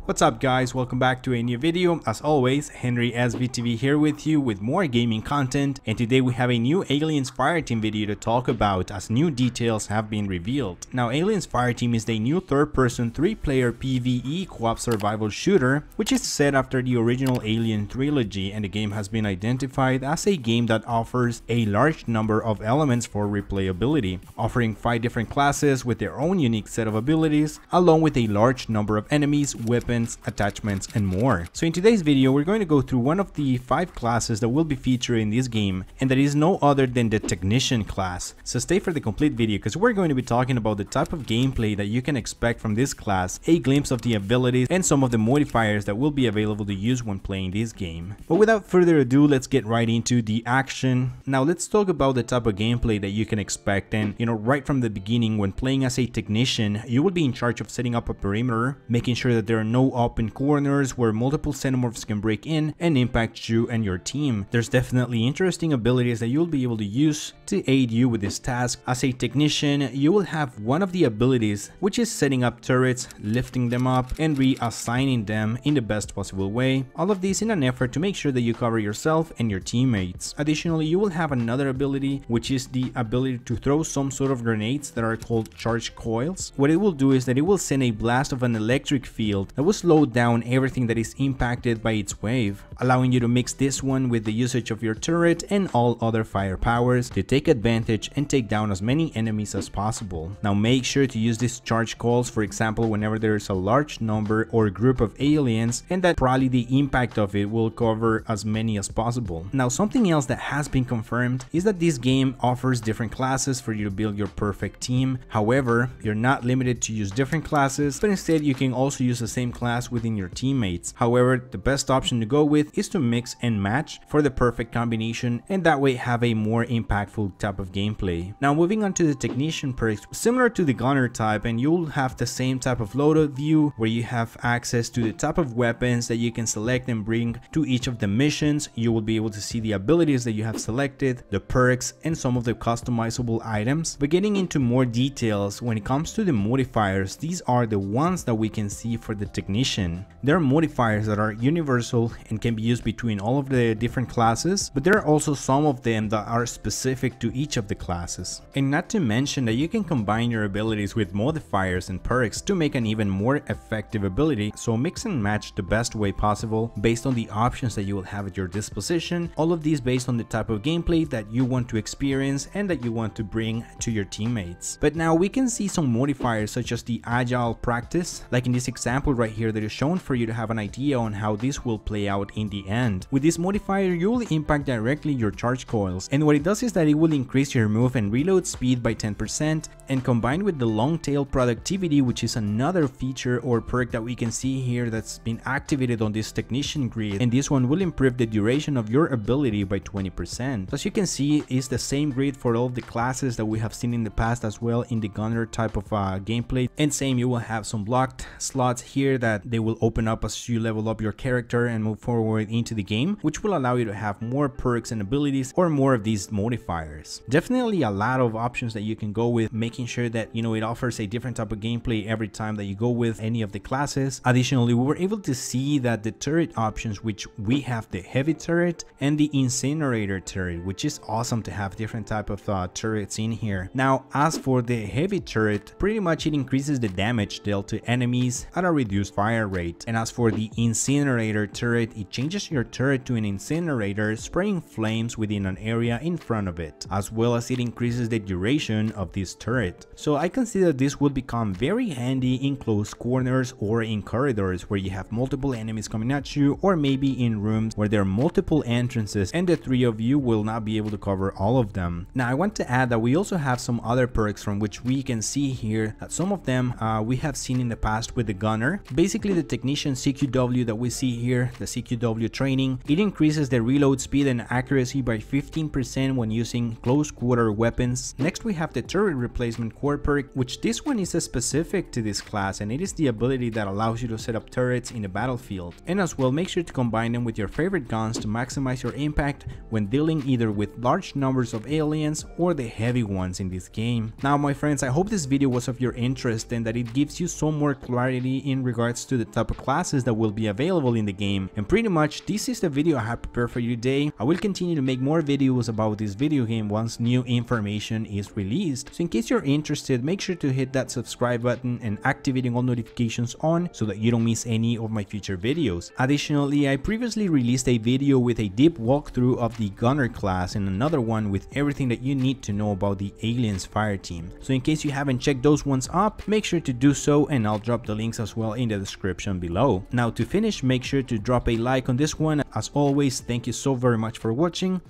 What's up guys, welcome back to a new video. As always, Henry SVTV here with you with more gaming content, and today we have a new Aliens Fireteam video to talk about as new details have been revealed. Now Aliens Fireteam is the new third-person 3-player PvE co-op survival shooter which is set after the original Alien trilogy, and the game has been identified as a game that offers a large number of elements for replayability, offering 5 different classes with their own unique set of abilities, along with a large number of enemies, weapons, attachments, and more. So in today's video, we're going to go through one of the 5 classes that will be featured in this game, and that is no other than the Technician class. So stay for the complete video because we're going to be talking about the type of gameplay that you can expect from this class, a glimpse of the abilities, and some of the modifiers that will be available to use when playing this game. But without further ado, let's get right into the action. Now let's talk about the type of gameplay that you can expect, and right from the beginning, when playing as a Technician, you will be in charge of setting up a perimeter, making sure that there are no open corners where multiple Xenomorphs can break in and impact you and your team. There's definitely interesting abilities that you'll be able to use to aid you with this task. As a Technician, you will have one of the abilities, which is setting up turrets, lifting them up, and reassigning them in the best possible way. All of these in an effort to make sure that you cover yourself and your teammates. Additionally, you will have another ability, which is the ability to throw some sort of grenades that are called charged coils. What it will do is that it will send a blast of an electric field that will slow down everything that is impacted by its wave, allowing you to mix this one with the usage of your turret and all other fire powers to take advantage and take down as many enemies as possible. Now make sure to use these charge calls, for example, whenever there is a large number or group of aliens, and that probably the impact of it will cover as many as possible. Now something else that has been confirmed is that this game offers different classes for you to build your perfect team. However, you're not limited to use different classes, but instead you can also use the same class within your teammates. However, the best option to go with is to mix and match for the perfect combination, and that way have a more impactful type of gameplay. Now moving on to the Technician perks, similar to the Gunner type, and you'll have the same type of loadout view where you have access to the type of weapons that you can select and bring to each of the missions. You will be able to see the abilities that you have selected, the perks, and some of the customizable items. But getting into more details, when it comes to the modifiers, these are the ones that we can see for the Technician. There are modifiers that are universal and can be used between all of the different classes, but there are also some of them that are specific to each of the classes. And not to mention that you can combine your abilities with modifiers and perks to make an even more effective ability, so mix and match the best way possible based on the options that you will have at your disposition, all of these based on the type of gameplay that you want to experience and that you want to bring to your teammates. But now we can see some modifiers such as the Agile Practice, like in this example right here that is shown for you to have an idea on how this will play out in the end. With this modifier, you will impact directly your charge coils, and what it does is that it will increase your move and reload speed by 10%, and combined with the long tail productivity, which is another feature or perk that we can see here that's been activated on this Technician grid, and this one will improve the duration of your ability by 20%. So as you can see, it's the same grid for all of the classes that we have seen in the past as well in the Gunner type of gameplay, and same, you will have some blocked slots here that they will open up as you level up your character and move forward into the game, which will allow you to have more perks and abilities or more of these modifiers. Definitely a lot of options that you can go with, making sure that it offers a different type of gameplay every time that you go with any of the classes. Additionally, we were able to see that the turret options, which we have the heavy turret and the incinerator turret, which is awesome to have different type of turrets in here. Now as for the heavy turret, pretty much it increases the damage dealt to enemies at a reduced fire rate, and as for the incinerator turret, it changes your turret to an incinerator, spraying flames within an area in front of it, as well as it increases the duration of this turret. So I consider this would become very handy in close corners or in corridors where you have multiple enemies coming at you, or maybe in rooms where there are multiple entrances and the 3 of you will not be able to cover all of them. Now I want to add that we also have some other perks from which we can see here that some of them we have seen in the past with the Gunner. Basically the Technician CQW that we see here, the CQW training, it increases the reload speed and accuracy by 15% when using close quarter weapons. Next we have the turret replacement core perk, which this one is specific to this class, and it is the ability that allows you to set up turrets in the battlefield. And as well, make sure to combine them with your favorite guns to maximize your impact when dealing either with large numbers of aliens or the heavy ones in this game. Now my friends, I hope this video was of your interest and that it gives you some more clarity in regards regards to the type of classes that will be available in the game. And pretty much this is the video I have prepared for you today. I will continue to make more videos about this video game once new information is released. So in case you're interested, make sure to hit that subscribe button and activating all notifications on so that you don't miss any of my future videos. Additionally, I previously released a video with a deep walkthrough of the Gunner class and another one with everything that you need to know about the Aliens Fireteam. So in case you haven't checked those ones up, make sure to do so, and I'll drop the links as well in the description below. Now to finish, make sure to drop a like on this one. As always, thank you so very much for watching,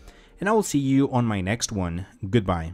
and I will see you on my next one. Goodbye.